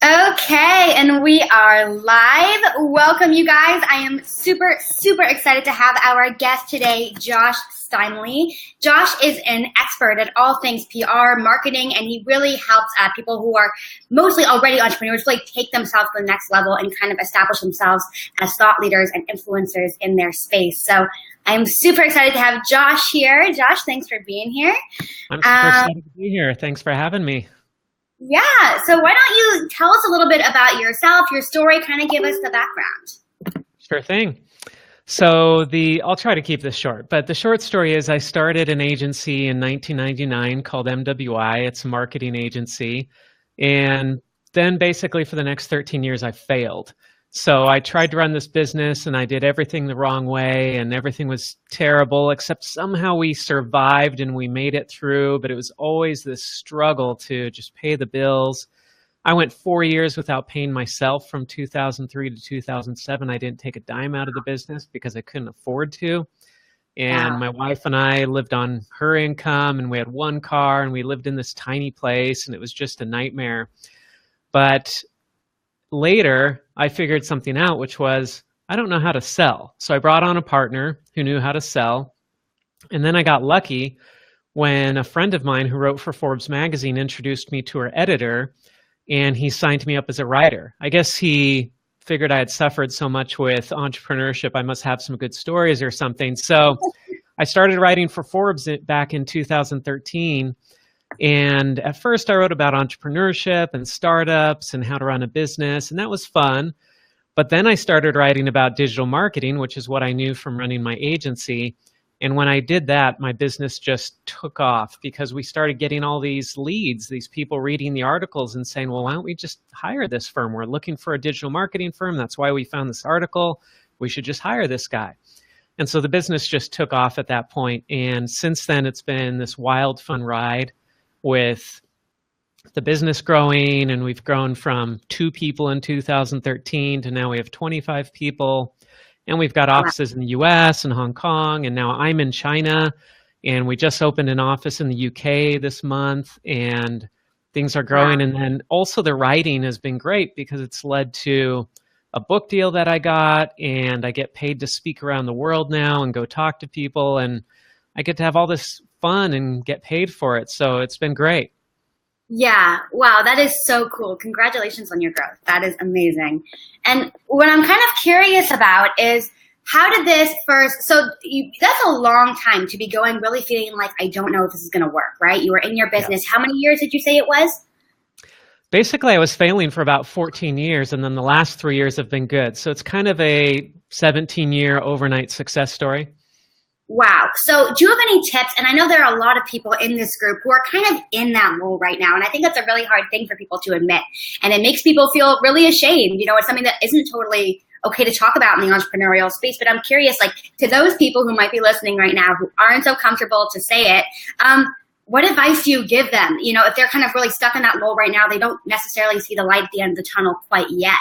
Okay, and we are live. Welcome, you guys. I am super, super excited to have our guest today, Josh Steimle. Josh is an expert at all things PR, marketing, and he really helps people who are mostly already entrepreneurs really take themselves to the next level and kind of establish themselves as thought leaders and influencers in their space. So I'm super excited to have Josh here. Josh, thanks for being here. I'm super excited to be here. Thanks for having me. Yeah, so why don't you tell us a little bit about yourself, your story, kind of give us the background. Sure thing. So I'll try to keep this short, but the short story is I started an agency in 1999 called MWI. It's a marketing agency. And then basically for the next 13 years, I failed. So I tried to run this business and I did everything the wrong way and everything was terrible, except somehow we survived and we made it through, but it was always this struggle to just pay the bills. I went 4 years without paying myself from 2003 to 2007. I didn't take a dime out of the business because I couldn't afford to. And Wow. my wife and I lived on her income and we had one car and we lived in this tiny place and it was just a nightmare. But later, I figured something out, which was I don't know how to sell. So I brought on a partner who knew how to sell. And then I got lucky when a friend of mine who wrote for Forbes magazine introduced me to her editor, and he signed me up as a writer. I guess he figured I had suffered so much with entrepreneurship, I must have some good stories or something. So I started writing for Forbes back in 2013. And at first I wrote about entrepreneurship and startups and how to run a business, and that was fun. But then I started writing about digital marketing, which is what I knew from running my agency. And when I did that, my business just took off because we started getting all these leads, these people reading the articles and saying, well, why don't we just hire this firm? We're looking for a digital marketing firm. That's why we found this article. We should just hire this guy. And so the business just took off at that point. And since then, it's been this wild, fun ride with the business growing, and we've grown from 2 people in 2013 to now we have 25 people, and we've got offices in the US and Hong Kong, and now I'm in China, and we just opened an office in the UK this month, and things are growing. And then also the writing has been great because it's led to a book deal that I got, and I get paid to speak around the world now and go talk to people, and I get to have all this fun and get paid for it. So it's been great. Yeah, wow, that is so cool. Congratulations on your growth. That is amazing. And what I'm kind of curious about is how did this first, that's a long time to be going really feeling like, I don't know if this is going to work, right? You were in your business. Yeah. How many years did you say it was? Basically, I was failing for about 14 years, and then the last 3 years have been good. So it's kind of a 17-year overnight success story. Wow. So do you have any tips? And I know there are a lot of people in this group who are kind of in that role right now. And I think that's a really hard thing for people to admit. And it makes people feel really ashamed. You know, it's something that isn't totally okay to talk about in the entrepreneurial space. But I'm curious, like, to those people who might be listening right now who aren't so comfortable to say it, what advice do you give them? You know, if they're kind of really stuck in that role right now, they don't necessarily see the light at the end of the tunnel quite yet.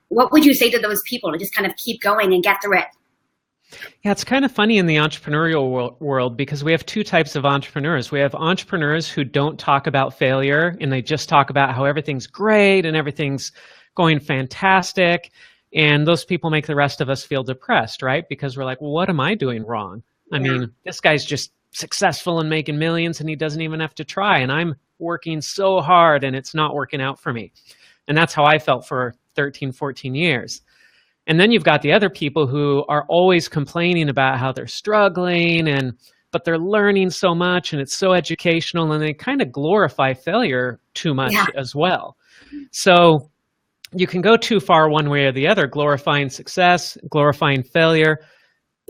What would you say to those people to just kind of keep going and get through it? Yeah, it's kind of funny in the entrepreneurial world because we have 2 types of entrepreneurs. We have entrepreneurs who don't talk about failure and they just talk about how everything's great and everything's going fantastic. And those people make the rest of us feel depressed, right? Because we're like, well, what am I doing wrong? I mean, this guy's just successful and making millions and he doesn't even have to try. And I'm working so hard and it's not working out for me. And that's how I felt for 13, 14 years. And then you've got the other people who are always complaining about how they're struggling, but they're learning so much and it's so educational, and they kind of glorify failure too much as well. So you can go too far one way or the other, glorifying success, glorifying failure.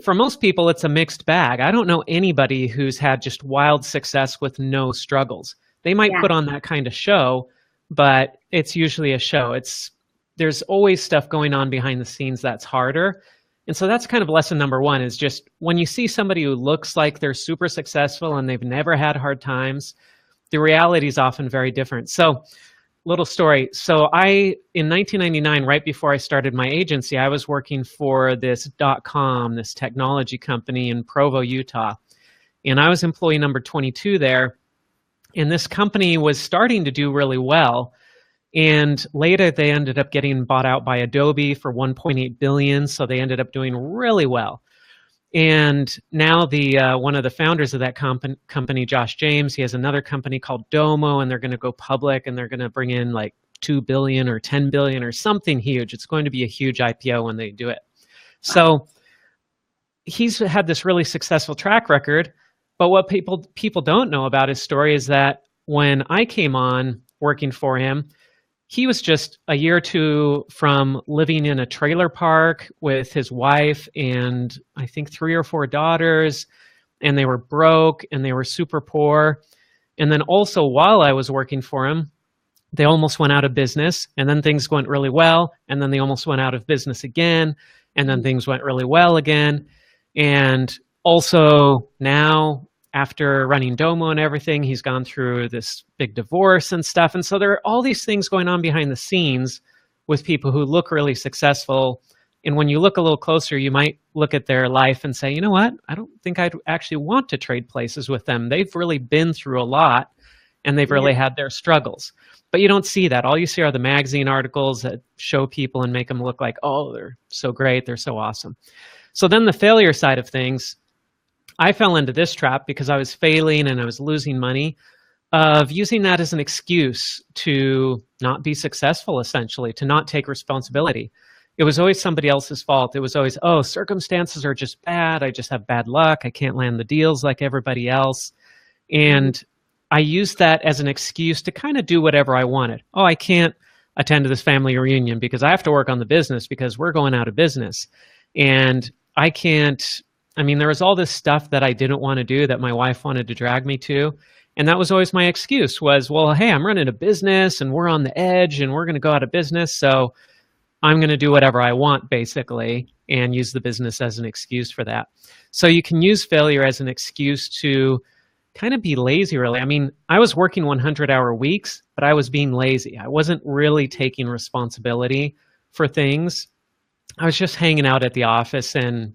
For most people, it's a mixed bag. I don't know anybody who's had just wild success with no struggles. They might put on that kind of show, but it's usually a show. There's always stuff going on behind the scenes that's harder. And so that's kind of lesson number 1 is just when you see somebody who looks like they're super successful and they've never had hard times, the reality is often very different. So little story. So in 1999, right before I started my agency, I was working for this .com, this technology company in Provo, Utah. And I was employee number 22 there. And this company was starting to do really well. And later they ended up getting bought out by Adobe for 1.8 billion. So they ended up doing really well. And now the one of the founders of that company, Josh James, he has another company called Domo, and they're going to go public, and they're going to bring in like 2 billion or 10 billion or something huge. It's going to be a huge IPO when they do it. So he's had this really successful track record. But what people don't know about his story is that when I came on working for him, he was just a year or two from living in a trailer park with his wife and I think 3 or 4 daughters, and they were broke and they were super poor. And then also while I was working for him, they almost went out of business, and then things went really well, and then they almost went out of business again, and then things went really well again. And also now, after running Domo and everything, he's gone through this big divorce and stuff. And so there are all these things going on behind the scenes with people who look really successful. And when you look a little closer, you might look at their life and say, you know what? I don't think I'd actually want to trade places with them. They've really been through a lot, and they've really had their struggles. But you don't see that. All you see are the magazine articles that show people and make them look like, oh, they're so great, they're so awesome. So then the failure side of things, I fell into this trap because I was failing and I was losing money, of using that as an excuse to not be successful, essentially, to not take responsibility. It was always somebody else's fault. It was always, oh, circumstances are just bad. I just have bad luck. I can't land the deals like everybody else. And I used that as an excuse to kind of do whatever I wanted. Oh, I can't attend to this family reunion because I have to work on the business because we're going out of business. And I can't, I mean, there was all this stuff that I didn't want to do that my wife wanted to drag me to. And that was always my excuse was, well, hey, I'm running a business and we're on the edge and we're going to go out of business. So I'm going to do whatever I want, basically, and use the business as an excuse for that. So you can use failure as an excuse to kind of be lazy, really. I mean, I was working 100-hour weeks, but I was being lazy. I wasn't really taking responsibility for things. I was just hanging out at the office and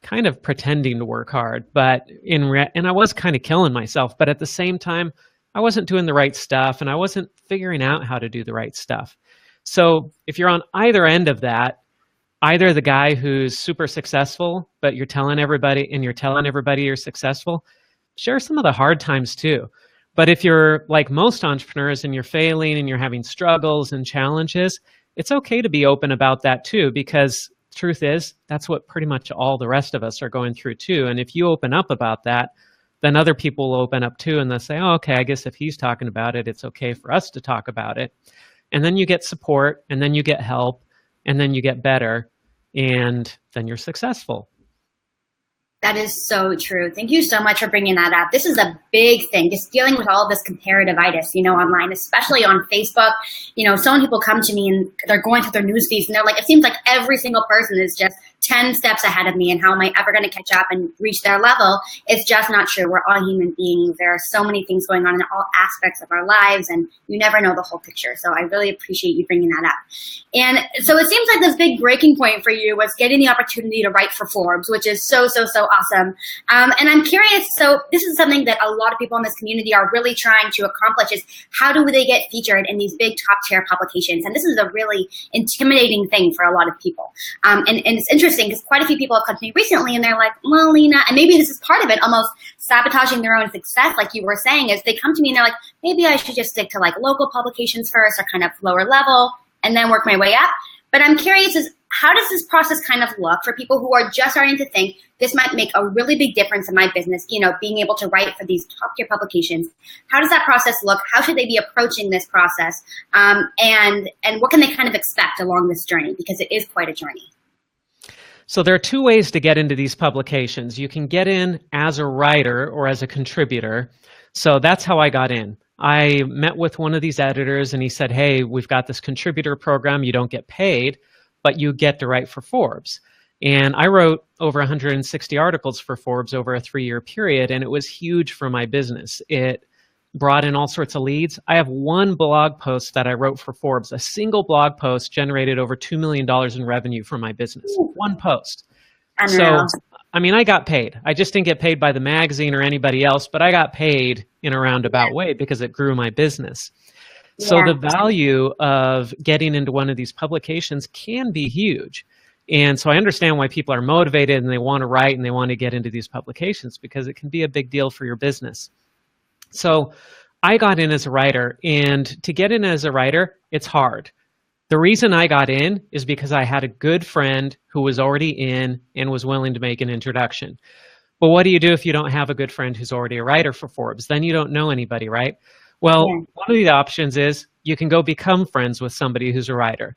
kind of pretending to work hard, but and I was kind of killing myself, but at the same time, I wasn't doing the right stuff and I wasn't figuring out how to do the right stuff. So if you're on either end of that, either the guy who's super successful, but you're telling everybody you're successful, share some of the hard times too. But if you're like most entrepreneurs and you're failing and you're having struggles and challenges, it's okay to be open about that too, because truth is, that's what pretty much all the rest of us are going through too. And if you open up about that, then other people will open up too, and they'll say, oh, okay, I guess if he's talking about it, it's okay for us to talk about it. And then you get support, and then you get help, and then you get better, and then you're successful. That is so true. Thank you so much for bringing that up. This is a big thing, just dealing with all this comparativitis, online, especially on Facebook. So many people come to me and they're going through their news feeds and they're like, it seems like every single person is just 10 steps ahead of me, and how am I ever going to catch up and reach their level? It's just not true. We're all human beings. There are so many things going on in all aspects of our lives, and you never know the whole picture. So I really appreciate you bringing that up. And so it seems like this big breaking point for you was getting the opportunity to write for Forbes, which is so, so, so awesome. And I'm curious, so this is something that a lot of people in this community are really trying to accomplish, is how do they get featured in these big top tier publications? And this is a really intimidating thing for a lot of people. And it's interesting because quite a few people have come to me recently and they're like, well, Lena, and maybe this is part of it, almost sabotaging their own success, like you were saying, is they come to me and they're like, maybe I should just stick to like local publications first, or kind of lower level, and then work my way up. But I'm curious, is how does this process kind of look for people who are just starting to think this might make a really big difference in my business, being able to write for these top tier publications? How does that process look? How should they be approaching this process? And what can they kind of expect along this journey? Because it is quite a journey. So there are 2 ways to get into these publications. You can get in as a writer or as a contributor. So that's how I got in. I met with one of these editors and he said, hey, we've got this contributor program. You don't get paid, but you get to write for Forbes. And I wrote over 160 articles for Forbes over a 3-year period, and it was huge for my business. It brought in all sorts of leads. I have one blog post that I wrote for Forbes. A single blog post generated over $2 million in revenue for my business. One post. So, I mean, I got paid. I just didn't get paid by the magazine or anybody else, but I got paid in a roundabout way because it grew my business. So Yeah. the value of getting into one of these publications can be huge. And so I understand why people are motivated and they want to write and they want to get into these publications because it can be a big deal for your business. So I got in as a writer, and to get in as a writer, it's hard. The reason I got in is because I had a good friend who was already in and was willing to make an introduction. But what do you do if you don't have a good friend who's already a writer for Forbes? Then you don't know anybody, right? Well, Yeah. one of the options is you can go become friends with somebody who's a writer.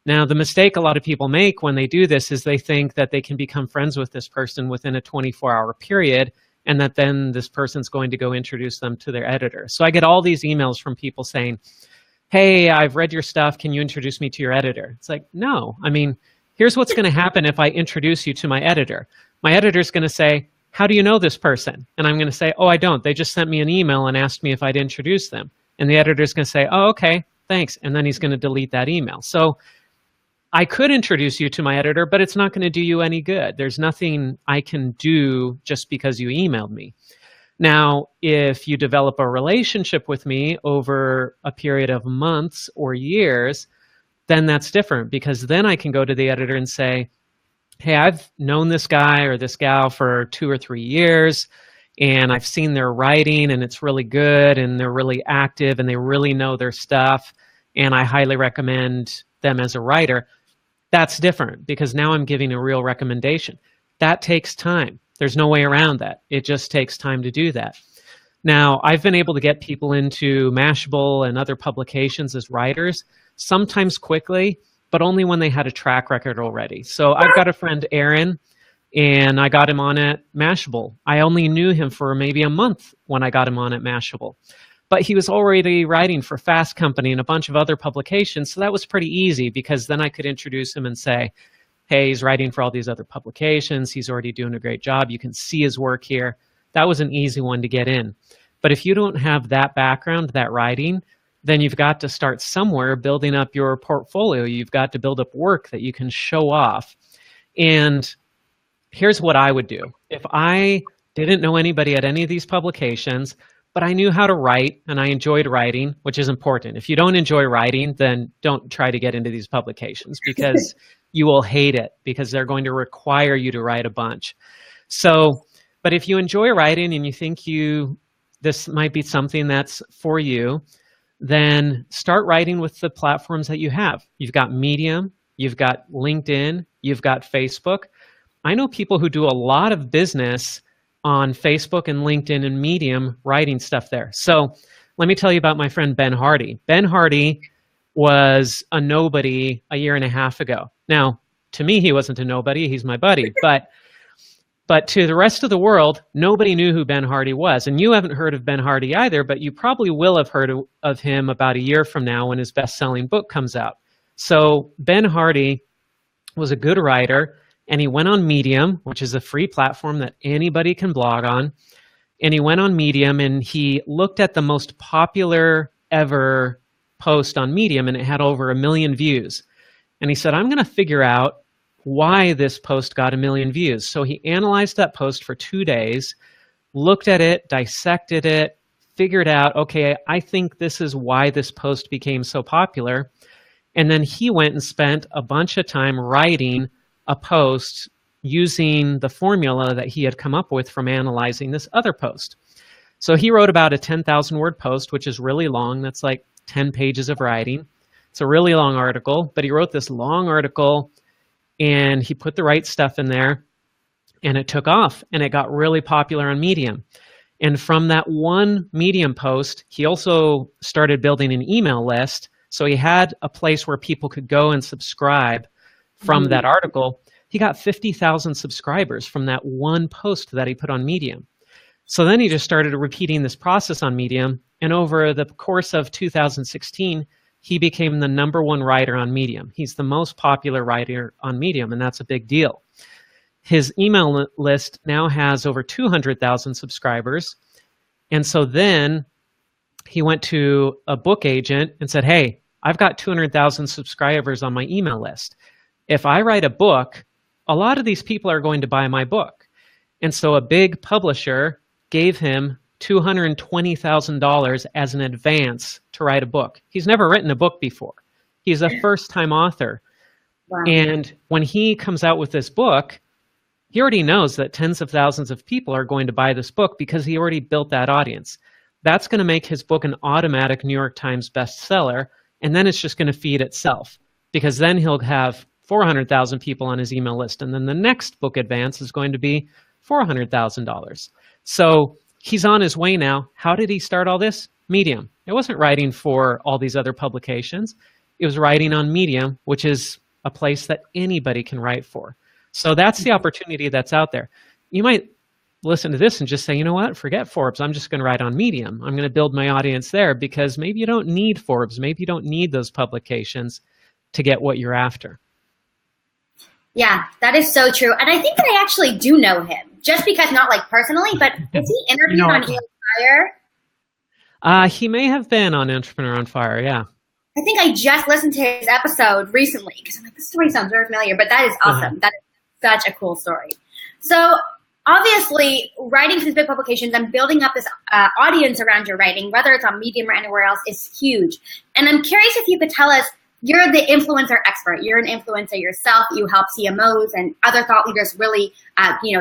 Now, the mistake a lot of people make when they do this is they think that they can become friends with this person within a 24-hour period and that then this person's going to go introduce them to their editor. So I get all these emails from people saying, hey, I've read your stuff. Can you introduce me to your editor? It's like, no. I mean, here's what's going to happen if I introduce you to my editor. My editor's going to say, how do you know this person? And I'm going to say, oh, I don't. They just sent me an email and asked me if I'd introduce them. And the editor's going to say, oh, okay, thanks. And then he's going to delete that email. So I could introduce you to my editor, but it's not going to do you any good. There's nothing I can do just because you emailed me. Now, if you develop a relationship with me over a period of months or years, then that's different because then I can go to the editor and say, hey, I've known this guy or this gal for 2 or 3 years, and I've seen their writing and it's really good and they're really active and they really know their stuff, and I highly recommend them as a writer. That's different because now I'm giving a real recommendation. That takes time. There's no way around that. It just takes time to do that. Now, I've been able to get people into Mashable and other publications as writers, sometimes quickly, but only when they had a track record already. So I've got a friend, Aaron, and I got him on at Mashable. I only knew him for maybe a month when I got him on at Mashable. But he was already writing for Fast Company and a bunch of other publications, so that was pretty easy because then I could introduce him and say, hey, he's writing for all these other publications. He's already doing a great job. You can see his work here. That was an easy one to get in. But if you don't have that background, that writing, then you've got to start somewhere building up your portfolio. You've got to build up work that you can show off. And here's what I would do. If I didn't know anybody at any of these publications, but I knew how to write and I enjoyed writing, which is important. If you don't enjoy writing, then don't try to get into these publications because you will hate it because they're going to require you to write a bunch. So, but if you enjoy writing and you think this might be something that's for you, then start writing with the platforms that you have. You've got Medium, you've got LinkedIn, you've got Facebook. I know people who do a lot of business on Facebook and LinkedIn and Medium writing stuff there. So let me tell you about my friend Ben Hardy. Ben Hardy was a nobody a year and a half ago. Now, to me, he wasn't a nobody. He's my buddy. But to the rest of the world, nobody knew who Ben Hardy was. And you haven't heard of Ben Hardy either, but you probably will have heard of him about a year from now when his best-selling book comes out. So Ben Hardy was a good writer, and he went on Medium, which is a free platform that anybody can blog on. And he went on Medium and he looked at the most popular ever post on Medium, and it had over 1 million views. And he said, I'm going to figure out why this post got 1 million views. So he analyzed that post for 2 days, looked at it, dissected it, figured out, okay, I think this is why this post became so popular. And then he went and spent a bunch of time writing a post using the formula that he had come up with from analyzing this other post. So he wrote about a 10,000 word post, which is really long. That's like 10 pages of writing. It's a really long article, but he wrote this long article and he put the right stuff in there and it took off and it got really popular on Medium. And from that one Medium post, he also started building an email list. So he had a place where people could go and subscribe from that article. He got 50,000 subscribers from that one post that he put on Medium. So then he just started repeating this process on Medium. And over the course of 2016, he became the #1 writer on Medium. He's the most popular writer on Medium, and that's a big deal. His email list now has over 200,000 subscribers. And so then he went to a book agent and said, hey, I've got 200,000 subscribers on my email list. If I write a book, a lot of these people are going to buy my book. And so a big publisher gave him $220,000 as an advance to write a book. He's never written a book before. He's a first-time author. Wow. And when he comes out with this book, he already knows that tens of thousands of people are going to buy this book because he already built that audience. That's going to make his book an automatic New York Times bestseller, and then it's just going to feed itself, because then he'll have 400,000 people on his email list, and then the next book advance is going to be $400,000. So he's on his way now. How did he start all this? Medium. It wasn't writing for all these other publications. It was writing on Medium, which is a place that anybody can write for. So that's the opportunity that's out there. You might listen to this and just say, you know what, forget Forbes. I'm just going to write on Medium. I'm going to build my audience there, because maybe you don't need Forbes. Maybe you don't need those publications to get what you're after. Yeah, that is so true. And I think that I actually do know him, just because, not like personally, but is he interviewed on Fire? He may have been on Entrepreneur on Fire, yeah. I think I just listened to his episode recently, because I'm like, this story sounds very familiar, but that is awesome. That is such a cool story. So obviously, writing for these big publications and building up this audience around your writing, whether it's on Medium or anywhere else, is huge. And I'm curious if you could tell us, you're the influencer expert. You're an influencer yourself. You help CMOs and other thought leaders really,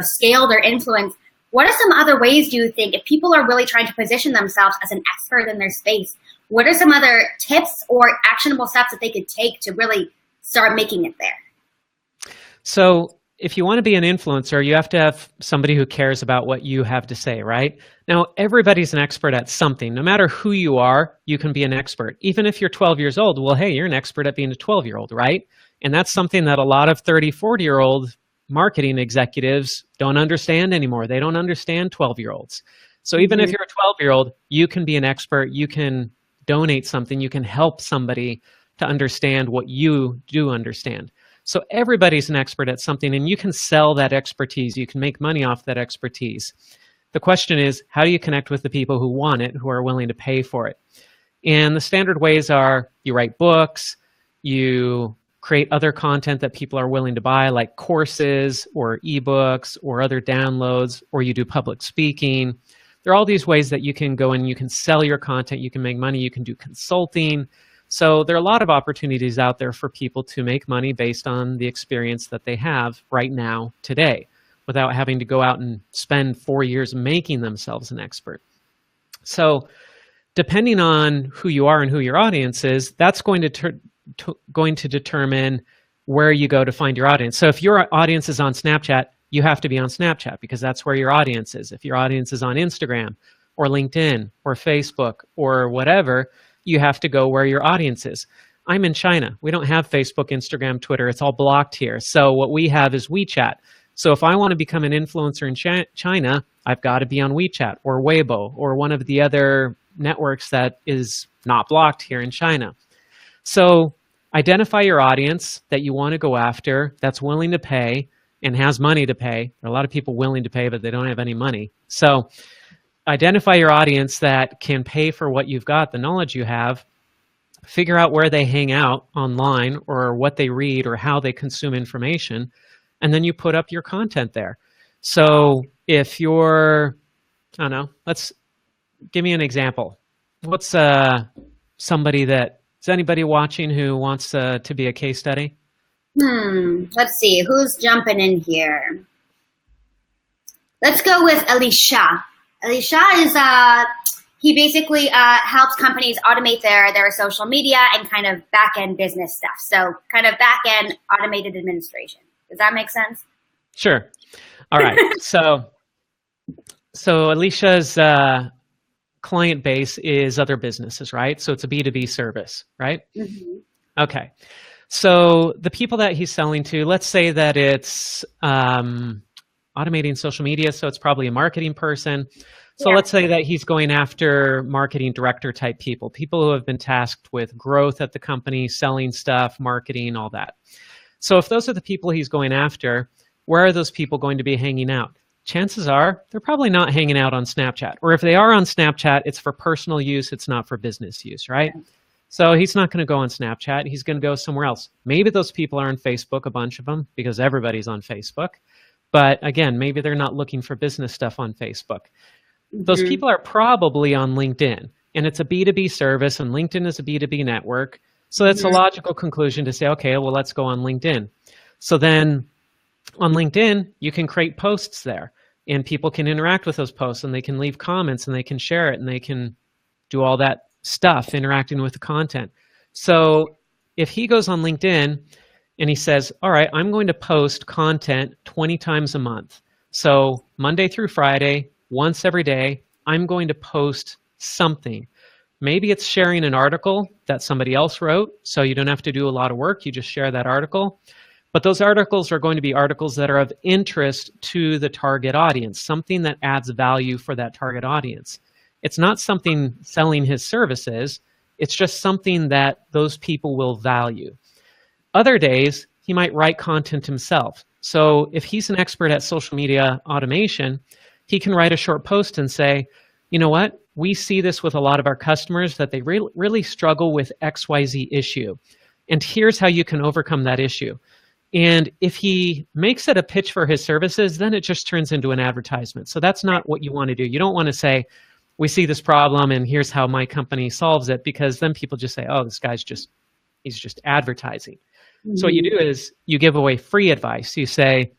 scale their influence. What are some other ways, do you think, if people are really trying to position themselves as an expert in their space, what are some other tips or actionable steps that they could take to really start making it there? So if you want to be an influencer, you have to have somebody who cares about what you have to say, right? Now, everybody's an expert at something. No matter who you are, you can be an expert. Even if you're 12 years old, well, hey, you're an expert at being a 12-year-old, right? And that's something that a lot of 30, 40-year-old marketing executives don't understand anymore. They don't understand 12-year-olds. So even if you're a 12-year-old, you can be an expert. You can donate something. You can help somebody to understand what you do understand. So everybody's an expert at something, and you can sell that expertise. You can make money off that expertise. The question is, how do you connect with the people who want it, who are willing to pay for it? And the standard ways are, you write books, you create other content that people are willing to buy, like courses or ebooks or other downloads, or you do public speaking. There are all these ways that you can go and you can sell your content, you can make money, you can do consulting. So there are a lot of opportunities out there for people to make money based on the experience that they have right now, today, without having to go out and spend 4 years making themselves an expert. So depending on who you are and who your audience is, that's going to determine where you go to find your audience. So if your audience is on Snapchat, you have to be on Snapchat, because that's where your audience is. If your audience is on Instagram or LinkedIn or Facebook or whatever, you have to go where your audience is. I'm in China. We don't have Facebook, Instagram, Twitter. It's all blocked here. So what we have is WeChat. So if I want to become an influencer in China, I've got to be on WeChat or Weibo or one of the other networks that is not blocked here in China. So identify your audience that you want to go after, that's willing to pay and has money to pay. There are a lot of people willing to pay, but they don't have any money. So identify your audience that can pay for what you've got, the knowledge you have. Figure out where they hang out online or what they read or how they consume information, and then you put up your content there. So if you're, I don't know, give me an example. What's somebody that, is anybody watching who wants to be a case study? Let's see, who's jumping in here? Let's go with Elisha. Elisha is, he basically helps companies automate their social media and kind of back-end business stuff. So kind of back-end automated administration. Does that make sense? Sure. All right. So Alicia's client base is other businesses, right? So it's a B2B service, right? Mm-hmm. Okay. So the people that he's selling to, let's say that it's automating social media, so it's probably a marketing person. So let's say that he's going after marketing director type people who have been tasked with growth at the company, selling stuff, marketing, all that. So if those are the people he's going after, where are those people going to be hanging out? Chances are they're probably not hanging out on Snapchat. Or if they are on Snapchat, it's for personal use, it's not for business use, right? So he's not going to go on Snapchat. He's going to go somewhere else. Maybe those people are on Facebook, a bunch of them, because everybody's on Facebook. But again, maybe they're not looking for business stuff on Facebook. those Mhm. people are probably on LinkedIn, and it's a B2B service, and LinkedIn is a B2B network. So that's a Mhm. logical conclusion to say, okay, well, let's go on LinkedIn. So then on LinkedIn, you can create posts there, and people can interact with those posts, and they can leave comments, and they can share it, and they can do all that stuff interacting with the content. So if he goes on LinkedIn and he says, all right, I'm going to post content 20 times a month. So Monday through Friday, once every day, I'm going to post something. Maybe it's sharing an article that somebody else wrote, so you don't have to do a lot of work. You just share that article. But those articles are going to be articles that are of interest to the target audience, something that adds value for that target audience. It's not something selling his services. It's just something that those people will value. Other days, he might write content himself. So if he's an expert at social media automation, he can write a short post and say, you know what? We see this with a lot of our customers that they really struggle with XYZ issue. And here's how you can overcome that issue. And if he makes it a pitch for his services, then it just turns into an advertisement. So that's not what you want to do. You don't want to say, we see this problem and here's how my company solves it, because then people just say, oh, this guy's he's just advertising. So what you Mhm. do is you give away free advice. You say,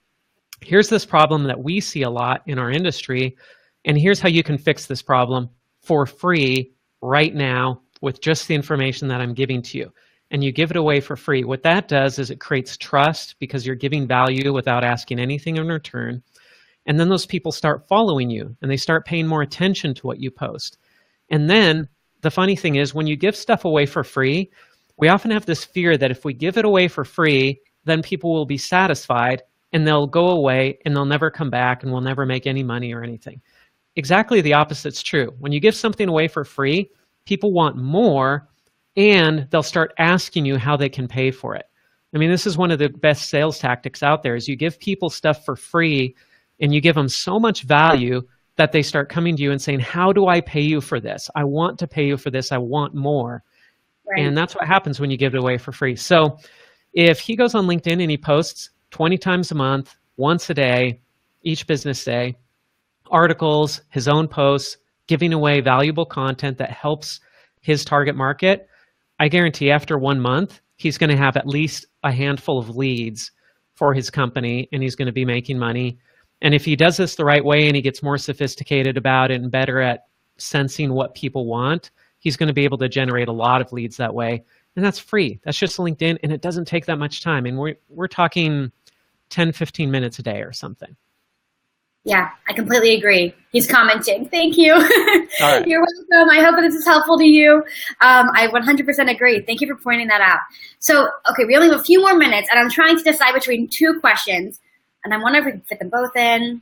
here's this problem that we see a lot in our industry, and here's how you can fix this problem for free right now with just the information that I'm giving to you. And you give it away for free. What that does is it creates trust because you're giving value without asking anything in return. And then those people start following you and they start paying more attention to what you post. And then the funny thing is, when you give stuff away for free, we often have this fear that if we give it away for free, then people will be satisfied and they'll go away and they'll never come back and we'll never make any money or anything. Exactly the opposite's true. When you give something away for free, people want more and they'll start asking you how they can pay for it. I mean, this is one of the best sales tactics out there is you give people stuff for free and you give them so much value that they start coming to you and saying, how do I pay you for this? I want to pay you for this. I want more. Right. And that's what happens when you give it away for free. So if he goes on LinkedIn and he posts 20 times a month, once a day, each business day, articles, his own posts, giving away valuable content that helps his target market, I guarantee after 1 month, he's going to have at least a handful of leads for his company and he's going to be making money. And if he does this the right way and he gets more sophisticated about it and better at sensing what people want, he's going to be able to generate a lot of leads that way. And that's free. That's just LinkedIn, and it doesn't take that much time. And we're talking 10, 15 minutes a day or something. Yeah, I completely agree. He's commenting. Thank you. All right. You're welcome. I hope this is helpful to you. I 100% agree. Thank you for pointing that out. So, okay, we only have a few more minutes, and I'm trying to decide between two questions, and I wonder if we can fit them both in.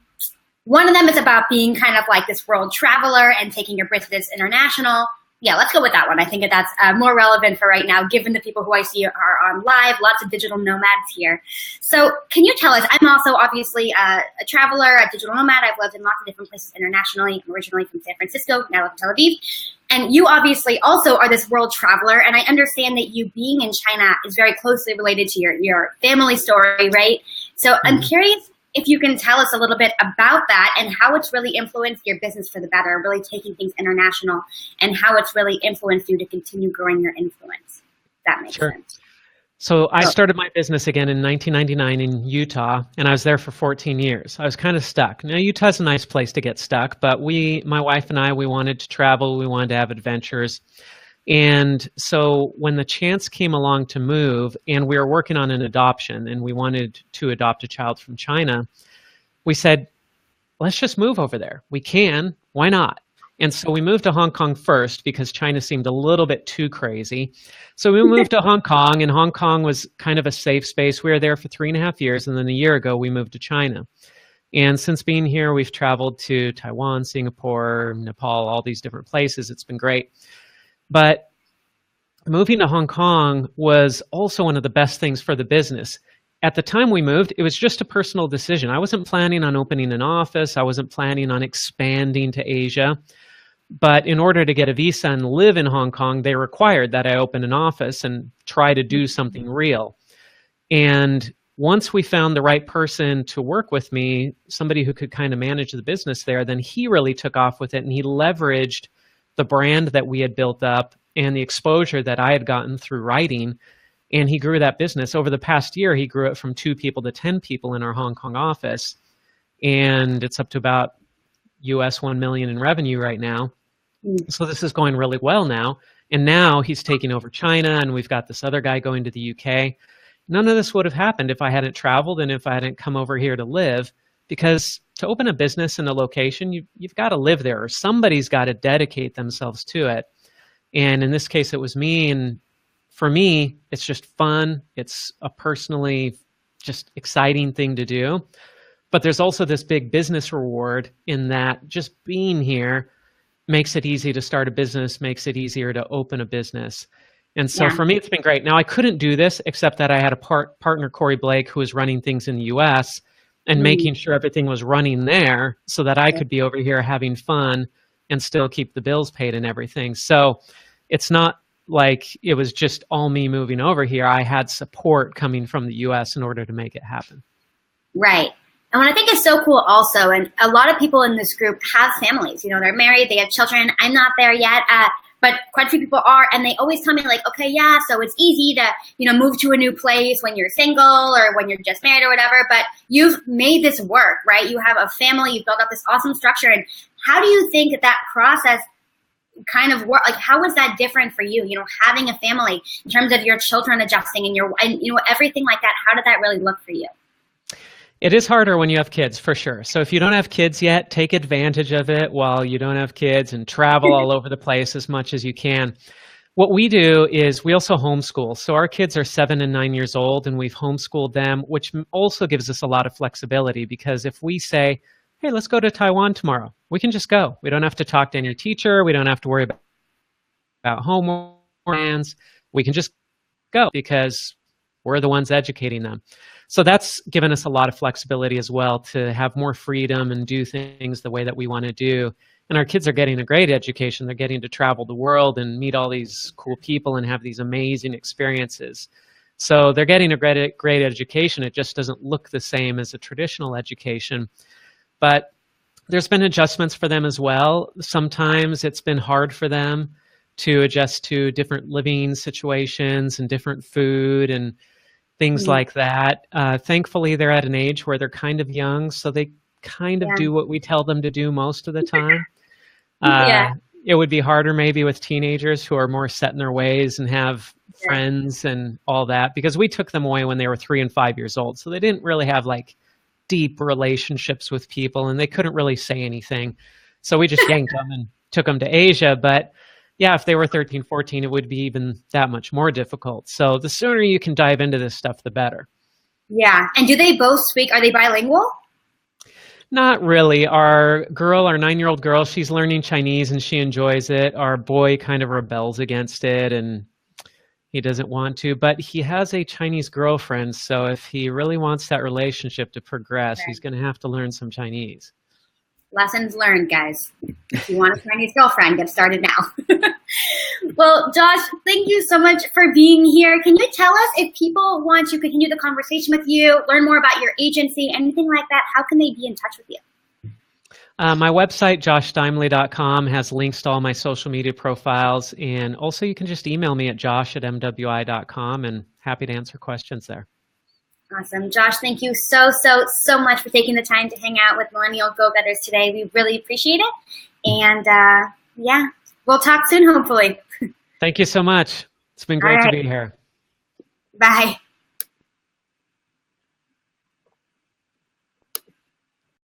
One of them is about being kind of like this world traveler and taking your business international. Yeah, let's go with that one. I think that's more relevant for right now, given the people who I see are on live, lots of digital nomads here. So can you tell us, I'm also obviously a traveler, a digital nomad. I've lived in lots of different places internationally. I'm originally from San Francisco, now I live in Tel Aviv. And you obviously also are this world traveler. And I understand that you being in China is very closely related to your family story, right? So I'm curious if you can tell us a little bit about that and how it's really influenced your business for the better, really taking things international, and how it's really influenced you to continue growing your influence. That makes sense. So I started my business again in 1999 in Utah, and I was there for 14 years. I was kind of stuck. Now, Utah's a nice place to get stuck, but my wife and I, we wanted to travel. We wanted to have adventures. And so when the chance came along to move, and we were working on an adoption, and we wanted to adopt a child from China, we said, let's just move over there. We can. Why not? And so we moved to Hong Kong first because China seemed a little bit too crazy. So we moved to Hong Kong, and Hong Kong was kind of a safe space. We were there for 3.5 years, and then a year ago, we moved to China. And since being here, we've traveled to Taiwan, Singapore, Nepal, all these different places. It's been great. But moving to Hong Kong was also one of the best things for the business. At the time we moved, it was just a personal decision. I wasn't planning on opening an office. I wasn't planning on expanding to Asia. But in order to get a visa and live in Hong Kong, they required that I open an office and try to do something real. And once we found the right person to work with me, somebody who could kind of manage the business there, then he really took off with it, and he leveraged the brand that we had built up and the exposure that I had gotten through writing, and he grew that business. Over the past year, he grew it from 2 people to 10 people in our Hong Kong office, and it's up to about US $1 million in revenue right now. So this is going really well now. And now he's taking over China, and we've got this other guy going to the UK. None of this would have happened if I hadn't traveled and if I hadn't come over here to live, because to open a business in a location, you've got to live there, or somebody's got to dedicate themselves to it. And in this case, it was me. And for me, it's just fun. It's a personally just exciting thing to do. But there's also this big business reward in that just being here makes it easy to start a business, makes it easier to open a business. And so for me, it's been great. Now, I couldn't do this except that I had a partner, Corey Blake, who was running things in the US and making sure everything was running there so that I could be over here having fun and still keep the bills paid and everything. So it's not like it was just all me moving over here. I had support coming from the US in order to make it happen. Right. And what I think is so cool also, and a lot of people in this group have families, they're married, they have children. I'm not there yet, but quite a few people are, and they always tell me like, okay, yeah, so it's easy to, move to a new place when you're single or when you're just married or whatever, but you've made this work, right? You have a family, you've built up this awesome structure. And how do you think that process kind of work? Like, how was that different for you, having a family in terms of your children adjusting and everything like that? How did that really look for you? It is harder when you have kids, for sure. So if you don't have kids yet, take advantage of it while you don't have kids and travel all over the place as much as you can. What we do is we also homeschool. So our kids are 7 and 9 years old, and we've homeschooled them, which also gives us a lot of flexibility, because if we say, hey, let's go to Taiwan tomorrow, we can just go. We don't have to talk to any teacher. We don't have to worry about homework plans. We can just go because we're the ones educating them. So that's given us a lot of flexibility as well to have more freedom and do things the way that we want to do. And our kids are getting a great education. They're getting to travel the world and meet all these cool people and have these amazing experiences. So they're getting a great education. It just doesn't look the same as a traditional education. But there's been adjustments for them as well. Sometimes it's been hard for them to adjust to different living situations and different food and things like that. Thankfully, they're at an age where they're kind of young, so they kind of do what we tell them to do most of the time. It would be harder maybe with teenagers who are more set in their ways and have friends and all that, because we took them away when they were 3 and 5 years old. So they didn't really have like deep relationships with people, and they couldn't really say anything. So we just yanked them and took them to Asia. But yeah, if they were 13, 14, it would be even that much more difficult. So the sooner you can dive into this stuff, the better. Yeah. And do they both speak? Are they bilingual? Not really. Our 9-year-old girl, she's learning Chinese and she enjoys it. Our boy kind of rebels against it and he doesn't want to, but he has a Chinese girlfriend. So if he really wants that relationship to progress, he's going to have to learn some Chinese. Lessons learned, guys. If you want a Chinese girlfriend, get started now. Well, Josh, thank you so much for being here. Can you tell us if people want to continue the conversation with you, learn more about your agency, anything like that, how can they be in touch with you? My website, joshsteimle.com, has links to all my social media profiles. And also you can just email me at josh@mwi.com, and happy to answer questions there. Awesome. Josh, thank you so much for taking the time to hang out with Millennial Go-Getters today. We really appreciate it. And yeah, we'll talk soon, hopefully. Thank you so much. It's been great to be here. Bye.